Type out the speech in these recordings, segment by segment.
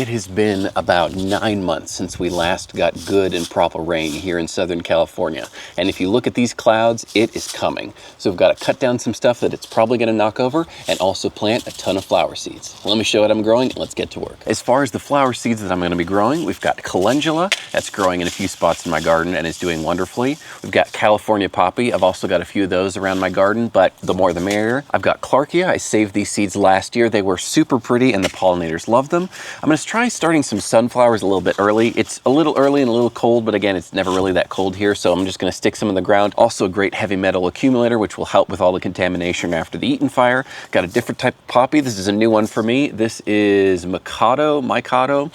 It has been about 9 months since we last got good and proper rain here in Southern California. And if you look at these clouds, it is coming. So we've got to cut down some stuff that it's probably going to knock over and also plant a ton of flower seeds. Let me show you what I'm growing and let's get to work. As far as the flower seeds that I'm going to be growing, we've got calendula that's growing in a few spots in my garden and is doing wonderfully. We've got California poppy. I've also got a few of those around my garden, but the more the merrier. I've got Clarkia. I saved these seeds last year. They were super pretty and the pollinators love them. I'm going to try starting some sunflowers a little bit early. It's a little early and a little cold, but again, it's never really that cold here, so I'm just going to stick some in the ground. Also a great heavy metal accumulator, which will help with all the contamination after the Eaton fire. Got a different type of poppy. This is a new one for me. This is Mikado, however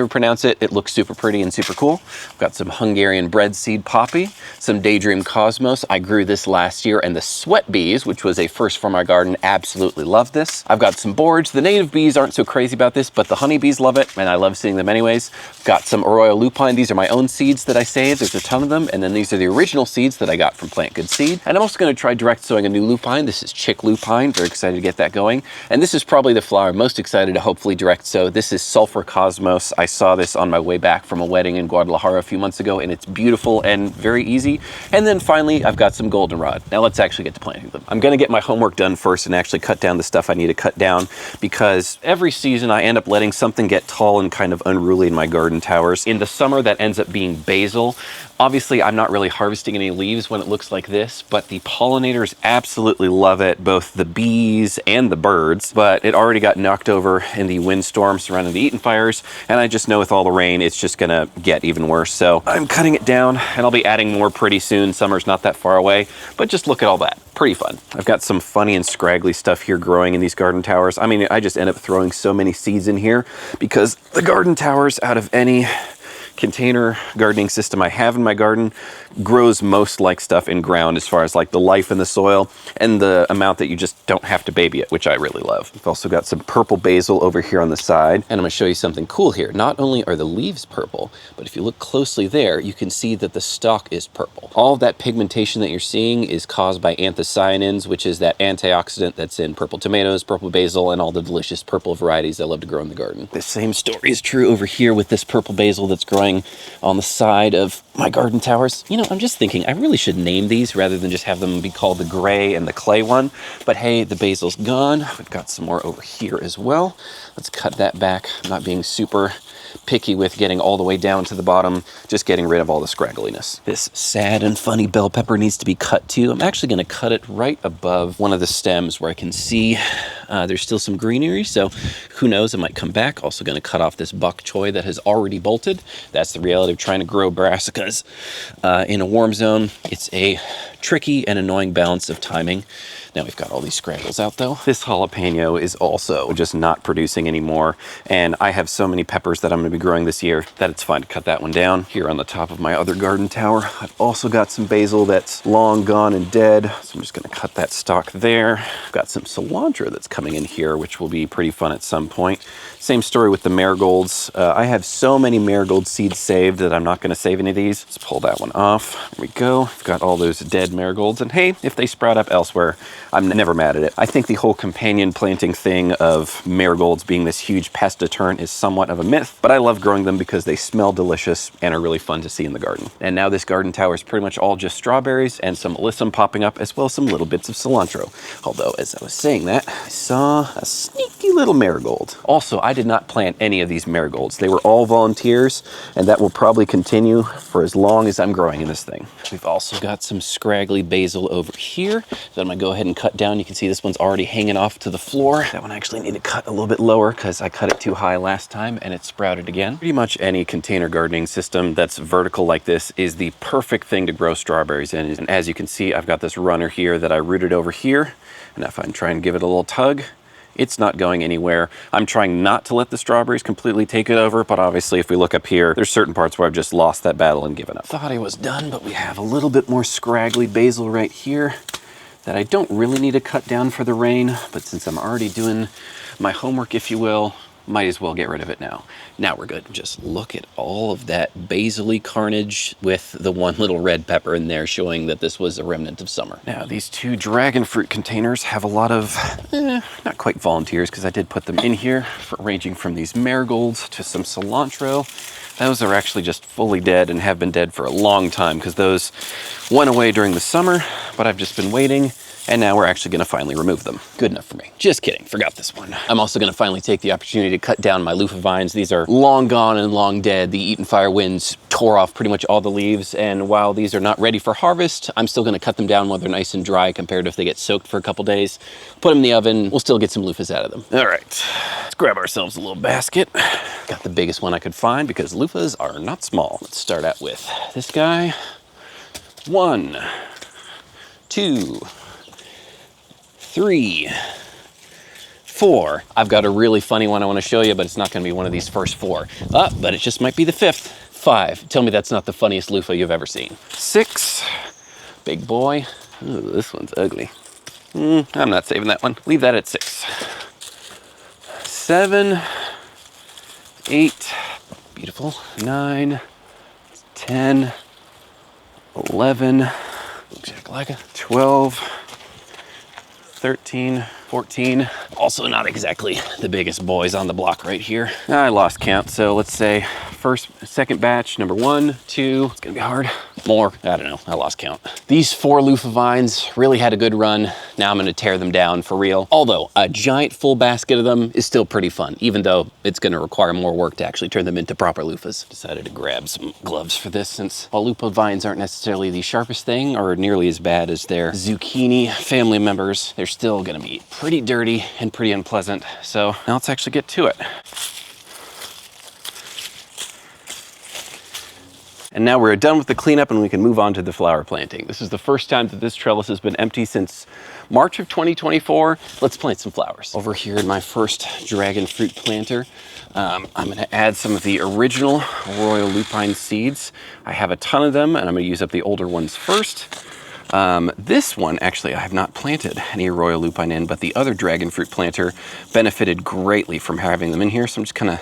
you pronounce it. It looks super pretty and super cool. I've got some Hungarian bread seed poppy, some Daydream Cosmos. I grew this last year, and the sweat bees, which was a first for my garden, absolutely love this. I've got some boards. The native bees aren't so crazy about this, but the honeybees love it, and I love seeing them anyways. Got some Arroyo lupine. These are my own seeds that I saved. There's a ton of them, and then these are the original seeds that I got from Plant Good Seed. And I'm also going to try direct sowing a new lupine. This is chick lupine. Very excited to get that going. And this is probably the flower I'm most excited to hopefully direct sow. This is Sulfur Cosmos. I saw this on my way back from a wedding in Guadalajara a few months ago, and it's beautiful and very easy. And then finally, I've got some goldenrod. Now let's actually get to planting them. I'm going to get my homework done first and actually cut down the stuff I need to cut down, because every season I end up letting something get tall and kind of unruly in my garden towers. In the summer, that ends up being basil. Obviously, I'm not really harvesting any leaves when it looks like this, but the pollinators absolutely love it, both the bees and the birds. But it already got knocked over in the windstorm surrounding the Eaton fires, and I just know with all the rain, it's just gonna get even worse. So I'm cutting it down, and I'll be adding more pretty soon. Summer's not that far away, but just look at all that. Pretty fun. I've got some funny and scraggly stuff here growing in these garden towers. I mean, I just end up throwing so many seeds in here because the garden towers, out of any container gardening system I have in my garden, grows most like stuff in ground as far as like the life in the soil and the amount that you just don't have to baby it, which I really love. I've also got some purple basil over here on the side, and I'm gonna show you something cool here. Not only are the leaves purple, but if you look closely there, you can see that the stalk is purple. All of that pigmentation that you're seeing is caused by anthocyanins, which is that antioxidant that's in purple tomatoes, purple basil, and all the delicious purple varieties I love to grow in the garden. The same story is true over here with this purple basil that's growing on the side of my garden towers. You know, I'm just thinking I really should name these rather than just have them be called the gray and the clay one. But hey, the basil's gone. We've got some more over here as well. Let's cut that back. I'm not being super picky with getting all the way down to the bottom, just getting rid of all the scraggliness. This sad and funny bell pepper needs to be cut too. I'm actually going to cut it right above one of the stems where I can see there's still some greenery, so who knows, it might come back. Also going to cut off this bok choy that has already bolted. That's the reality of trying to grow brassicas in a warm zone. It's a tricky and annoying balance of timing. Now we've got all these scraggles out though. This jalapeno is also just not producing anymore, and I have so many peppers that I'm going to be growing this year that it's fine to cut that one down. Here on the top of my other garden tower, I've also got some basil that's long gone and dead, so I'm just going to cut that stalk there. I've got some cilantro that's coming in here, which will be pretty fun at some point. Same story with the marigolds. I have so many marigold seeds saved that I'm not going to save any of these. Let's pull that one off. There we go. I've got all those dead marigolds, and hey, if they sprout up elsewhere, I'm never mad at it. I think the whole companion planting thing of marigolds being this huge pest deterrent is somewhat of a myth, but I love growing them because they smell delicious and are really fun to see in the garden. And now this garden tower is pretty much all just strawberries and some alyssum popping up, as well as some little bits of cilantro. Although, as I was saying that, I saw a sneaky little marigold. Also, I did not plant any of these marigolds. They were all volunteers, and that will probably continue for as long as I'm growing in this thing. We've also got some scraggly basil over here that I'm gonna go ahead and cut down. You can see this one's already hanging off to the floor. That one I actually need to cut a little bit lower because I cut it too high last time and it sprouted again. Pretty much any container gardening system that's vertical like this is the perfect thing to grow strawberries in. And as you can see, I've got this runner here that I rooted over here. And if I try and give it a little tug, it's not going anywhere. I'm trying not to let the strawberries completely take it over, but obviously if we look up here, there's certain parts where I've just lost that battle and given up. Thought I was done, but we have a little bit more scraggly basil right here that I don't really need to cut down for the rain, but since I'm already doing my homework, if you will, might as well get rid of it now. Now we're good. Just look at all of that basil-y carnage with the one little red pepper in there showing that this was a remnant of summer. Now these two dragon fruit containers have a lot of, not quite volunteers because I did put them in here, ranging from these marigolds to some cilantro. Those are actually just fully dead and have been dead for a long time because those went away during the summer, but I've just been waiting. And now we're actually gonna finally remove them. Good enough for me. Just kidding, forgot this one. I'm also gonna finally take the opportunity to cut down my loofah vines. These are long gone and long dead. The Eaton Fire winds tore off pretty much all the leaves. And while these are not ready for harvest, I'm still gonna cut them down while they're nice and dry compared to if they get soaked for a couple days. Put them in the oven, we'll still get some loofahs out of them. All right, let's grab ourselves a little basket. Got the biggest one I could find because loofahs are not small. Let's start out with this guy. 1, 2, 3, 4. I've got a really funny one I want to show you, but it's not going to be one of these first 4. But it just might be the 5th. 5. Tell me that's not the funniest loofah you've ever seen. 6. Big boy. Ooh, this one's ugly. I'm not saving that one. Leave that at 6. 7. 8. Beautiful. 9. 10. 11. Exactly like a 12. 13, 14. Also not exactly the biggest boys on the block right here. I lost count, so let's say second batch, number 1, 2, it's gonna be hard. More, I don't know, I lost count. These 4 loofah vines really had a good run. Now I'm gonna tear them down for real. Although a giant full basket of them is still pretty fun, even though it's gonna require more work to actually turn them into proper loofahs. Decided to grab some gloves for this since while loofah vines aren't necessarily the sharpest thing or nearly as bad as their zucchini family members, they're still gonna be pretty dirty and pretty unpleasant. So now let's actually get to it. And now we're done with the cleanup and we can move on to the flower planting. This is the first time that this trellis has been empty since March of 2024. Let's plant some flowers. Over here in my first dragon fruit planter, I'm gonna add some of the original royal lupine seeds. I have a ton of them and I'm gonna use up the older ones first. This one, actually, I have not planted any royal lupine in, but the other dragon fruit planter benefited greatly from having them in here. So I'm just gonna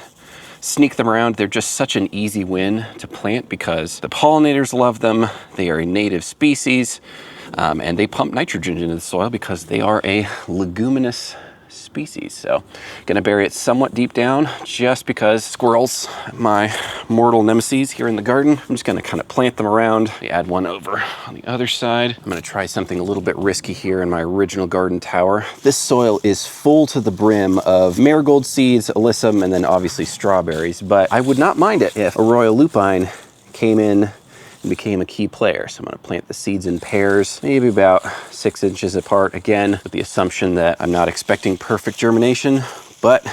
sneak them around. They're just such an easy win to plant because the pollinators love them. They are a native species, and they pump nitrogen into the soil because they are a leguminous species. So gonna bury it somewhat deep down just because squirrels, my mortal nemesis here in the garden. I'm just gonna kind of plant them around. Add one over on the other side. I'm gonna try something a little bit risky here in my original garden tower. This soil is full to the brim of marigold seeds, alyssum, and then obviously strawberries, but I would not mind it if a royal lupine came in and became a key player. So I'm gonna plant the seeds in pairs, maybe about 6 inches apart, again, with the assumption that I'm not expecting perfect germination, but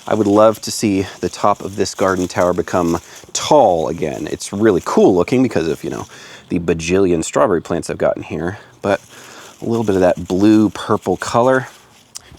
I would love to see the top of this garden tower become tall again. It's really cool looking because of, you know, the bajillion strawberry plants I've got in here, but a little bit of that blue purple color.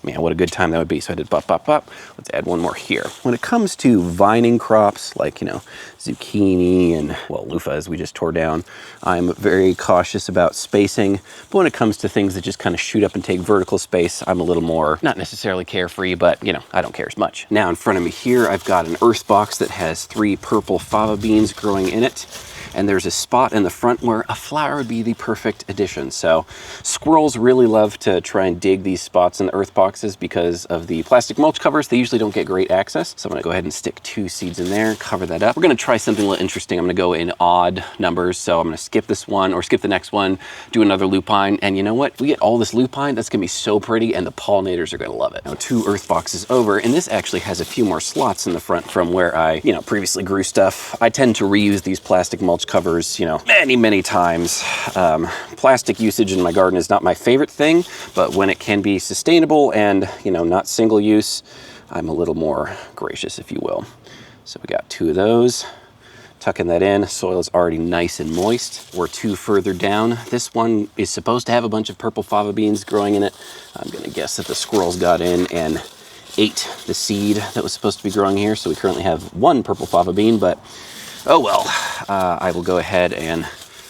Man, what a good time that would be. So I did pop, pop, pop. Let's add one more here. When it comes to vining crops, like, you know, zucchini and, well, loofahs we just tore down, I'm very cautious about spacing. But when it comes to things that just kind of shoot up and take vertical space, I'm a little more, not necessarily carefree, but, you know, I don't care as much. Now in front of me here, I've got an earth box that has 3 purple fava beans growing in it. And there's a spot in the front where a flower would be the perfect addition. So squirrels really love to try and dig these spots in the earth boxes because of the plastic mulch covers. They usually don't get great access. So I'm gonna go ahead and stick 2 seeds in there, cover that up. We're gonna try something a little interesting. I'm gonna go in odd numbers. So I'm gonna skip this one or skip the next one, do another lupine. And you know what? If we get all this lupine, that's gonna be so pretty and the pollinators are gonna love it. Now 2 earth boxes over, and this actually has a few more slots in the front from where I, you know, previously grew stuff. I tend to reuse these plastic mulch covers, you know, many times. Plastic usage in my garden is not my favorite thing, but when it can be sustainable and, you know, not single use, I'm a little more gracious, if you will. So we got 2 of those. Tucking that in, soil is already nice and moist. We're 2 further down. This one is supposed to have a bunch of purple fava beans growing in it. I'm gonna guess that the squirrels got in and ate the seed that was supposed to be growing here. So we currently have 1 purple fava bean, but oh well. I will go ahead and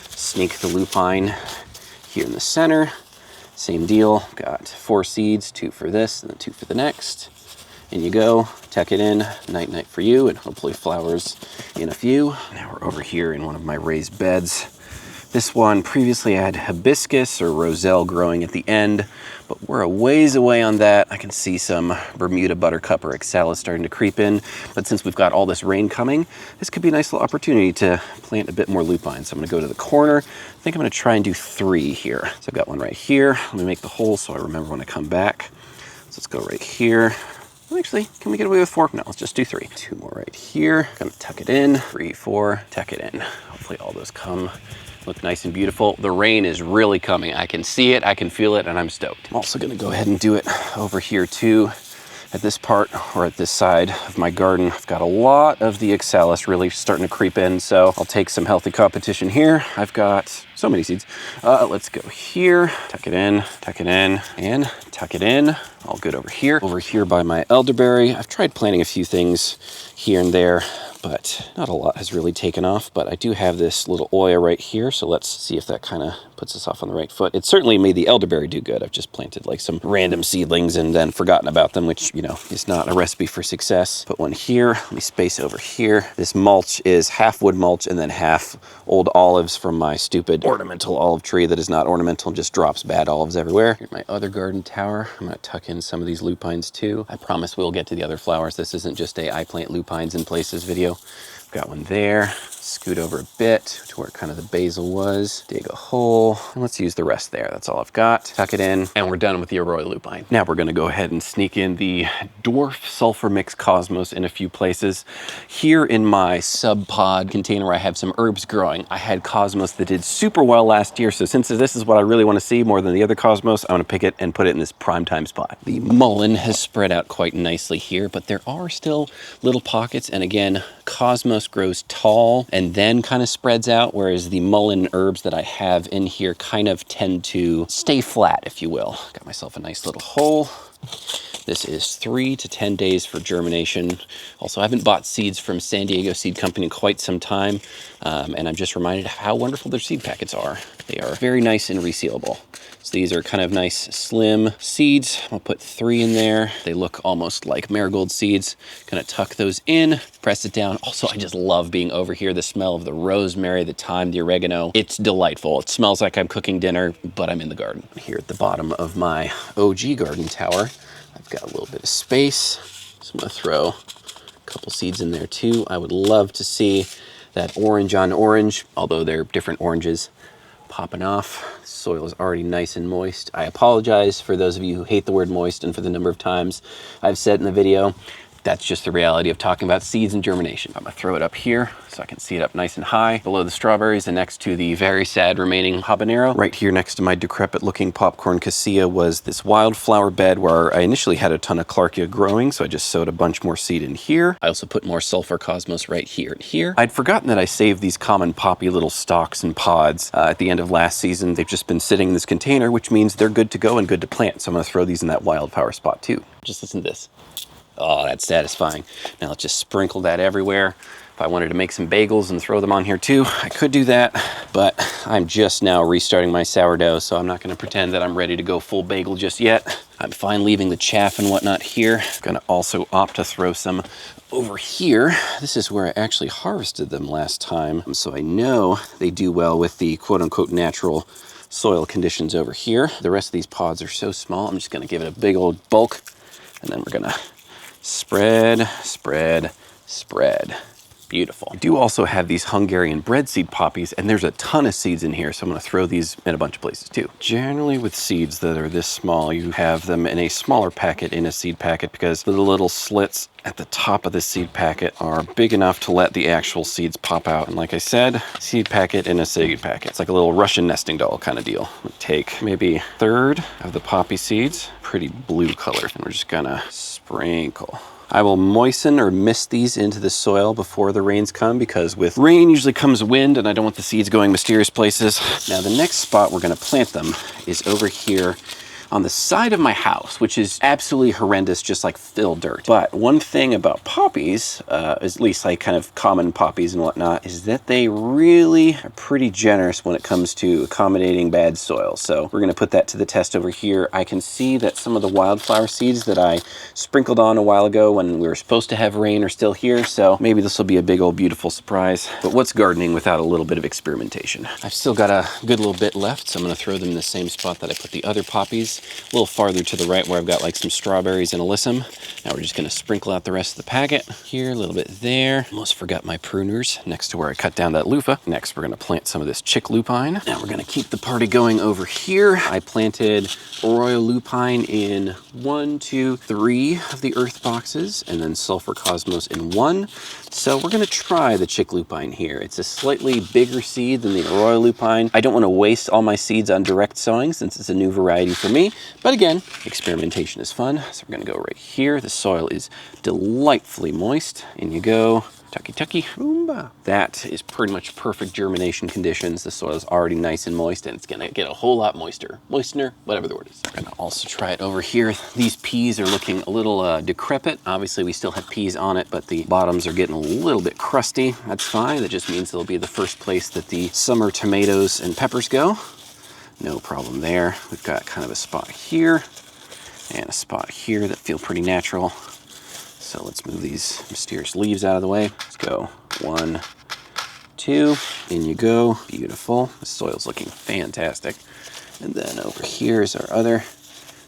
sneak the lupine here in the center. Same deal, got 4 seeds, 2 for this and then 2 for the next. In you go, tuck it in, night night for you, and hopefully flowers in a few. Now we're over here in one of my raised beds. This one, previously I had hibiscus or roselle growing at the end, but we're a ways away on that. I can see some Bermuda buttercup or oxalis starting to creep in, but since we've got all this rain coming, this could be a nice little opportunity to plant a bit more lupine. So I'm gonna go to the corner. I think I'm gonna try and do 3 here. So I've got one right here. Let me make the hole so I remember when I come back. So let's go right here. Actually, can we get away with 4? No, let's just do 3. 2 more right here. Gonna tuck it in. 3, 4, tuck it in. Hopefully all those come. Look nice and beautiful. The rain is really coming. I can see it, I can feel it, and I'm stoked. I'm also gonna go ahead and do it over here too. At this part, or at this side of my garden, I've got a lot of the oxalis really starting to creep in, so I'll take some healthy competition here. I've got so many seeds. Let's go here, tuck it in, and tuck it in. All good over here. Over here by my elderberry, I've tried planting a few things here and there, but not a lot has really taken off. But I do have this little Oya right here, so let's see if that kind of puts us off on the right foot. It certainly made the elderberry do good. I've just planted like some random seedlings and then forgotten about them, which, you know, is not a recipe for success. Put one here, let me space over here. This mulch is half wood mulch and then half old olives from my stupid ornamental olive tree that is not ornamental, just drops bad olives everywhere. Here's my other garden tower. I'm gonna tuck in some of these lupines too. I promise we'll get to the other flowers. This isn't just a I plant lupines in places video. Got one there. Scoot over a bit to where kind of the basil was. Dig a hole, and let's use the rest there. That's all I've got. Tuck it in, and we're done with the arroyo lupine. Now we're gonna go ahead and sneak in the dwarf sulfur mix cosmos in a few places. Here in my sub pod container where I have some herbs growing, I had cosmos that did super well last year. So since this is what I really wanna see more than the other cosmos, I wanna pick it and put it in this prime time spot. The mullein has spread out quite nicely here, but there are still little pockets. And again, cosmos grows tall and then kind of spreads out, whereas the mullein herbs that I have in here kind of tend to stay flat, if you will. Got myself a nice little hole. This is 3 to 10 days for germination. Also, I haven't bought seeds from San Diego Seed Company in quite some time, and I'm just reminded of how wonderful their seed packets are. They are very nice and resealable. So these are kind of nice, slim seeds. I'll put 3 in there. They look almost like marigold seeds. Gonna tuck those in, press it down. Also, I just love being over here. The smell of the rosemary, the thyme, the oregano. It's delightful. It smells like I'm cooking dinner, but I'm in the garden. Here at the bottom of my OG garden tower, I've got a little bit of space. So I'm gonna throw a couple seeds in there too. I would love to see that orange on orange, although they're different oranges, popping off. Soil is already nice and moist. I apologize for those of you who hate the word moist and for the number of times I've said in the video. That's just the reality of talking about seeds and germination. I'm gonna throw it up here so I can see it up nice and high below the strawberries and next to the very sad remaining habanero. Right here next to my decrepit looking popcorn cassia was this wildflower bed where I initially had a ton of Clarkia growing, so I just sowed a bunch more seed in here. I also put more sulfur cosmos right here and here. I'd forgotten that I saved these common poppy little stalks and pods at the end of last season. They've just been sitting in this container, which means they're good to go and good to plant. So I'm gonna throw these in that wildflower spot too. Just listen to this. Oh, that's satisfying. Now let's just sprinkle that everywhere. If I wanted to make some bagels and throw them on here too, I could do that, but I'm just now restarting my sourdough, so I'm not gonna pretend that I'm ready to go full bagel just yet. I'm fine leaving the chaff and whatnot here. I'm gonna also opt to throw some over here. This is where I actually harvested them last time, so I know they do well with the quote-unquote natural soil conditions over here. The rest of these pods are so small, I'm just gonna give it a big old bulk, and then we're gonna spread, spread, spread. Beautiful. I do also have these Hungarian bread seed poppies, and there's a ton of seeds in here, so I'm gonna throw these in a bunch of places too. Generally with seeds that are this small, you have them in a smaller packet in a seed packet because the little slits at the top of the seed packet are big enough to let the actual seeds pop out. And like I said, seed packet in a seed packet. It's like a little Russian nesting doll kind of deal. We'll take maybe a third of the poppy seeds, pretty blue color, and we're just gonna sprinkle. I will moisten or mist these into the soil before the rains come because with rain usually comes wind and I don't want the seeds going mysterious places. Now the next spot we're gonna plant them is over here on the side of my house, which is absolutely horrendous, just like fill dirt. But one thing about poppies, at least like kind of common poppies and whatnot, is that they really are pretty generous when it comes to accommodating bad soil. So we're gonna put that to the test over here. I can see that some of the wildflower seeds that I sprinkled on a while ago when we were supposed to have rain are still here. So maybe this will be a big old beautiful surprise. But what's gardening without a little bit of experimentation? I've still got a good little bit left, so I'm gonna throw them in the same spot that I put the other poppies, a little farther to the right where I've got like some strawberries and alyssum. Now we're just gonna sprinkle out the rest of the packet. Here, a little bit there. Almost forgot my pruners next to where I cut down that loofah. Next, we're gonna plant some of this chick lupine. Now we're gonna keep the party going over here. I planted royal lupine in 1, 2, 3 of the earth boxes, and then sulfur cosmos in 1. So we're gonna try the chick lupine here. It's a slightly bigger seed than the royal lupine. I don't wanna waste all my seeds on direct sowing since it's a new variety for me. But again, experimentation is fun. So we're gonna go right here. The soil is delightfully moist. In you go. Tucky, tucky, boomba. That is pretty much perfect germination conditions. The soil is already nice and moist, and it's gonna get a whole lot moister. Moistener, whatever the word is. We're gonna also try it over here. These peas are looking a little decrepit. Obviously, we still have peas on it, but the bottoms are getting a little bit crusty. That's fine. That just means it'll be the first place that the summer tomatoes and peppers go. No problem there. We've got kind of a spot here and a spot here that feel pretty natural. So let's move these mysterious leaves out of the way. Let's go 1, 2, in you go. Beautiful. The soil's looking fantastic. And then over here is our other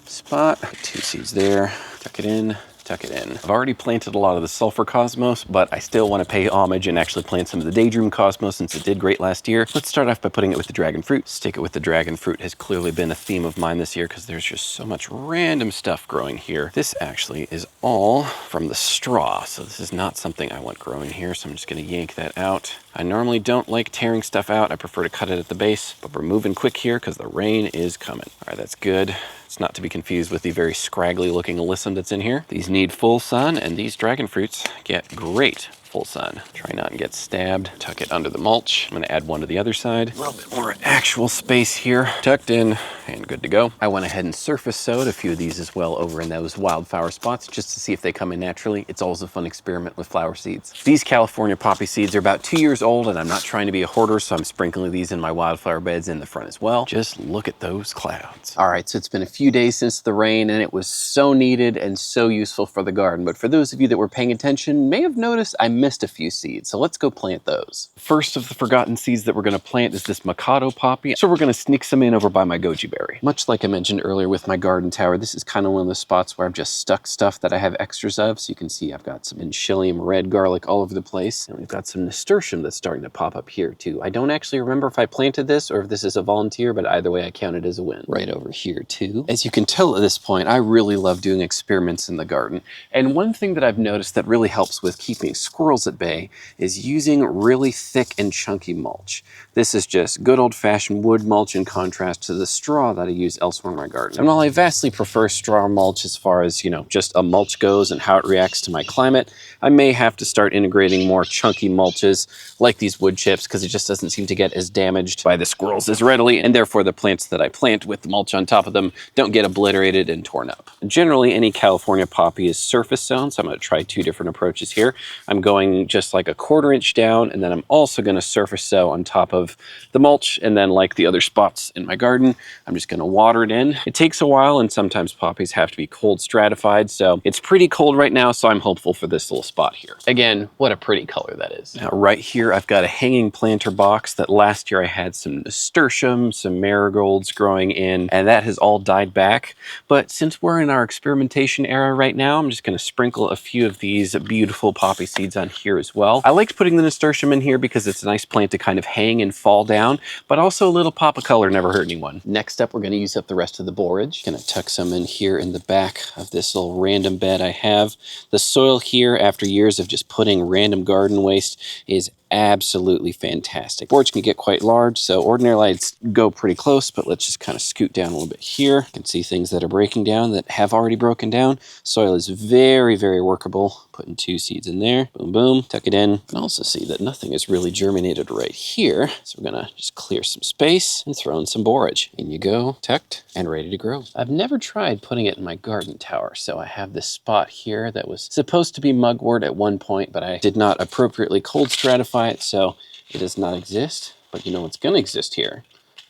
spot. 2 seeds there. Tuck it in. Tuck it in. I've already planted a lot of the sulfur cosmos, but I still want to pay homage and actually plant some of the daydream cosmos since it did great last year. Let's start off by putting it with the dragon fruit. Stick it with the dragon fruit has clearly been a theme of mine this year because there's just so much random stuff growing here. This actually is all from the straw, so this is not something I want growing here, so I'm just going to yank that out. I normally don't like tearing stuff out. I prefer to cut it at the base, but we're moving quick here because the rain is coming. All right, that's good. It's not to be confused with the very scraggly looking alyssum that's in here. These need full sun, and these dragon fruits get great full sun. Try not to get stabbed. Tuck it under the mulch. I'm gonna add one to the other side. A little bit more actual space here. Tucked in and good to go. I went ahead and surface sowed a few of these as well over in those wildflower spots just to see if they come in naturally. It's always a fun experiment with flower seeds. These California poppy seeds are about 2 years old, and I'm not trying to be a hoarder, so I'm sprinkling these in my wildflower beds in the front as well. Just look at those clouds. All right, so it's been a few days since the rain, and it was so needed and so useful for the garden. But for those of you that were paying attention, may have noticed I missed a few seeds, so let's go plant those. First of the forgotten seeds that we're going to plant is this Mikado poppy, so we're going to sneak some in over by my goji berry. Much like I mentioned earlier with my garden tower, this is kind of one of the spots where I've just stuck stuff that I have extras of, so you can see I've got some enchilium red garlic all over the place, and we've got some nasturtium that's starting to pop up here too. I don't actually remember if I planted this or if this is a volunteer, but either way I count it as a win. Right over here too. As you can tell at this point, I really love doing experiments in the garden, and one thing that I've noticed that really helps with keeping squirrels at bay is using really thick and chunky mulch. This is just good old-fashioned wood mulch in contrast to the straw that I use elsewhere in my garden. And while I vastly prefer straw mulch as far as, just a mulch goes and how it reacts to my climate, I may have to start integrating more chunky mulches like these wood chips because it just doesn't seem to get as damaged by the squirrels as readily, and therefore the plants that I plant with the mulch on top of them don't get obliterated and torn up. Generally, any California poppy is surface sown, so I'm going to try 2 different approaches here. I'm going just like a 1/4 inch down, and then I'm also going to surface sow on top of the mulch, and then like the other spots in my garden, I'm just going to water it in. It takes a while, and sometimes poppies have to be cold stratified, so it's pretty cold right now, so I'm hopeful for this little spot here. Again, what a pretty color that is. Now right here, I've got a hanging planter box that last year I had some nasturtium, some marigolds growing in, and that has all died back. But since we're in our experimentation era right now, I'm just going to sprinkle a few of these beautiful poppy seeds on here as well. I liked putting the nasturtium in here because it's a nice plant to kind of hang and fall down, but also a little pop of color never hurt anyone. Next up, we're going to use up the rest of the borage. Going to tuck some in here in the back of this little random bed I have. The soil here, after years of just putting random garden waste, is absolutely fantastic. Boards can get quite large, so ordinarily I'd go pretty close, but let's just kind of scoot down a little bit here. You can see things that are breaking down that have already broken down. Soil is very, very workable. Putting 2 seeds in there. Boom, boom. Tuck it in. You can also see that nothing is really germinated right here. So we're gonna just clear some space and throw in some borage. In you go, tucked and ready to grow. I've never tried putting it in my garden tower, so I have this spot here that was supposed to be mugwort at one point, but I did not appropriately cold stratify it, so it does not exist. But you know what's gonna exist here?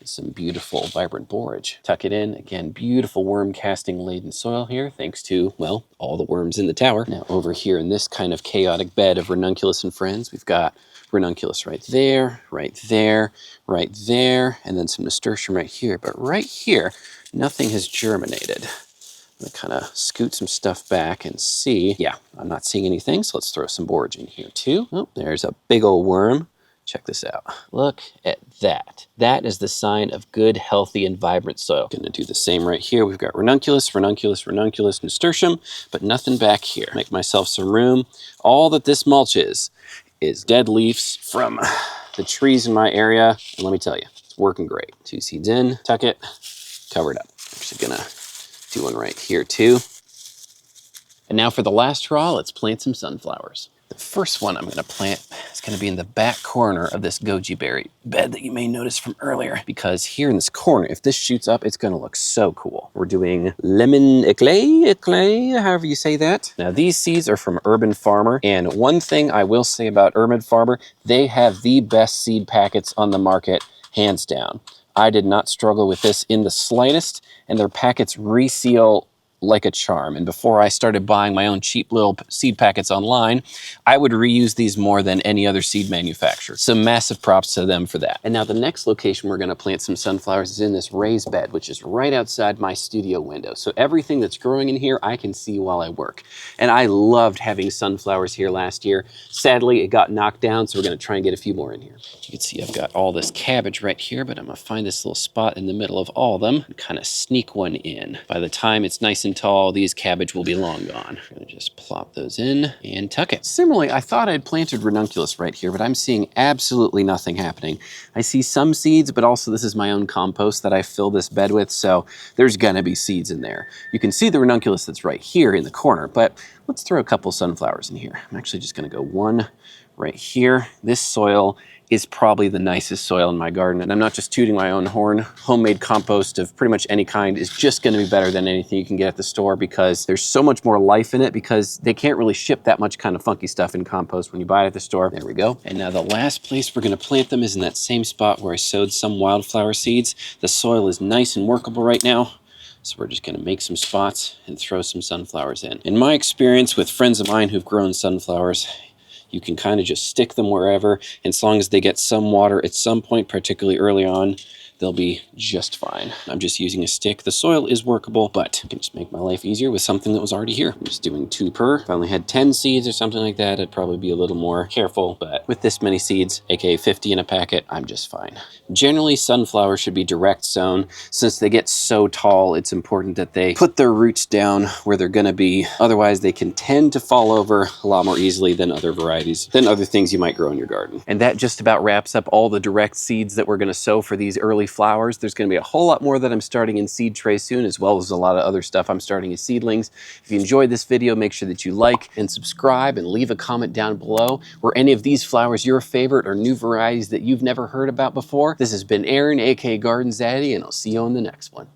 Some beautiful vibrant borage. Tuck it in. Again, beautiful worm casting laden soil here, thanks to, well, all the worms in the tower. Now over here in this kind of chaotic bed of ranunculus and friends, we've got ranunculus right there, right there, right there, and then some nasturtium right here. But right here, nothing has germinated. I'm gonna kind of scoot some stuff back and see. Yeah, I'm not seeing anything, so let's throw some borage in here too. Oh, there's a big old worm. Check this out. Look at that. That is the sign of good, healthy, and vibrant soil. Gonna do the same right here. We've got ranunculus, ranunculus, ranunculus, nasturtium, but nothing back here. Make myself some room. All that this mulch is dead leaves from the trees in my area. And let me tell you, it's working great. 2 seeds in, tuck it, cover it up. Actually gonna do one right here too. And now for the last hurrah, let's plant some sunflowers. The first one I'm gonna plant is gonna be in the back corner of this goji berry bed that you may notice from earlier, because here in this corner, if this shoots up, it's gonna look so cool. We're doing lemon éclat, however you say that. Now these seeds are from Urban Farmer, and one thing I will say about Urban Farmer, they have the best seed packets on the market, hands down. I did not struggle with this in the slightest, and their packets reseal like a charm. And before I started buying my own cheap little seed packets online, I would reuse these more than any other seed manufacturer. So massive props to them for that. And now the next location we're gonna plant some sunflowers is in this raised bed, which is right outside my studio window. So everything that's growing in here, I can see while I work. And I loved having sunflowers here last year. Sadly, it got knocked down, so we're gonna try and get a few more in here. You can see I've got all this cabbage right here, but I'm gonna find this little spot in the middle of all of them and kind of sneak one in. By the time it's nice and tall, these cabbage will be long gone. I'm gonna just plop those in and tuck it. Similarly, I thought I'd planted ranunculus right here, but I'm seeing absolutely nothing happening. I see some seeds, but also this is my own compost that I fill this bed with, so there's gonna be seeds in there. You can see the ranunculus that's right here in the corner, but let's throw a couple sunflowers in here. I'm actually just gonna go one right here. This soil is probably the nicest soil in my garden. And I'm not just tooting my own horn. Homemade compost of pretty much any kind is just gonna be better than anything you can get at the store, because there's so much more life in it, because they can't really ship that much kind of funky stuff in compost when you buy it at the store. There we go. And now the last place we're gonna plant them is in that same spot where I sowed some wildflower seeds. The soil is nice and workable right now. So we're just gonna make some spots and throw some sunflowers in. In my experience with friends of mine who've grown sunflowers, you can kind of just stick them wherever, and as long as they get some water at some point, particularly early on, they'll be just fine. I'm just using a stick. The soil is workable, but I can just make my life easier with something that was already here. I'm just doing 2 per. If I only had 10 seeds or something like that, I'd probably be a little more careful, but with this many seeds, aka 50 in a packet, I'm just fine. Generally, sunflowers should be direct sown. Since they get so tall, it's important that they put their roots down where they're gonna be. Otherwise, they can tend to fall over a lot more easily than other varieties, than other things you might grow in your garden. And that just about wraps up all the direct seeds that we're gonna sow for these early flowers. There's gonna be a whole lot more that I'm starting in seed trays soon, as well as a lot of other stuff I'm starting as seedlings. If you enjoyed this video, make sure that you like and subscribe and leave a comment down below. Were any of these flowers your favorite, or new varieties that you've never heard about before? This has been Aaron, aka Garden Zaddy, and I'll see you on the next one.